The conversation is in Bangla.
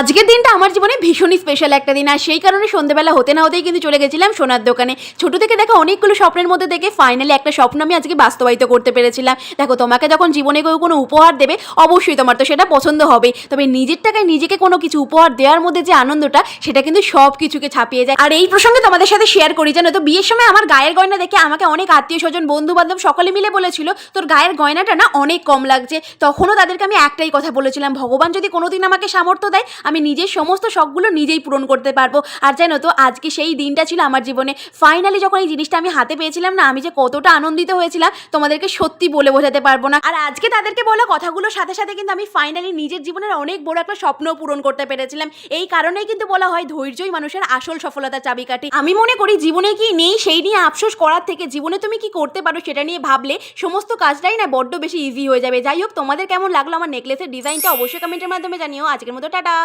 আজকের দিনটা আমার জীবনে ভীষণই স্পেশাল একটা দিন, আর সেই কারণে সন্ধ্যেবেলা হতে না হতেই কিন্তু চলে গেছিলাম সোনার দোকানে। ছোট থেকে দেখা অনেকগুলো স্বপ্নের মধ্যে থেকে ফাইনালি একটা স্বপ্ন আমি আজকে বাস্তবায়িত করতে পেরেছিলাম। দেখো, তোমাকে যখন জীবনে কেউ কোনো উপহার দেবে, অবশ্যই তোমার তো সেটা পছন্দ হবে, তবে নিজের টাকায় নিজেকে কোনো কিছু উপহার দেওয়ার মধ্যে যে আনন্দটা, সেটা কিন্তু সব কিছুকে ছাপিয়ে যায়। আর এই প্রসঙ্গে তোমাদের সাথে শেয়ার করি, জানো তো, বিয়ের সময় আমার গায়ের গয়না দেখে আমাকে অনেক আত্মীয় স্বজন, বন্ধু বান্ধব সকলে মিলে বলেছিল তোর গায়ের গয়নাটা না অনেক কম লাগছে। তখনও তাদেরকে আমি একটাই কথা বলেছিলাম, ভগবান যদি কোনোদিন আমাকে সামর্থ্য দেয়, আমি নিজের সমস্ত শখগুলো নিজেই পূরণ করতে পারবো। আর জানো তো, আজকে সেই দিনটা ছিল আমার জীবনে। ফাইনালি যখন এই জিনিসটা আমি হাতে পেয়েছিলাম না, আমি যে কতটা আনন্দিত হয়েছিলাম তোমাদেরকে সত্যি বলে বোঝাতে পারবো না। আর আজকে তাদেরকে বলা কথাগুলোর সাথে সাথে কিন্তু আমি ফাইনালি নিজের জীবনের অনেক বড় একটা স্বপ্ন পূরণ করতে পেরেছিলাম। এই কারণেই কিন্তু বলা হয় ধৈর্যই মানুষের আসল সফলতার চাবিকাঠি। আমি মনে করি জীবনে কি নেই সেই নিয়ে আফসোস করার থেকে জীবনে তুমি কি করতে পারো সেটা নিয়ে ভাবলে সমস্ত কাজটাই না বড্ড বেশি ইজি হয়ে যাবে। যাই হোক, তোমাদের কেমন লাগলো আমার নেকলেসের ডিজাইনটা অবশ্যই কমেন্টের মাধ্যমে জানিও। আজকের মতো টাটা।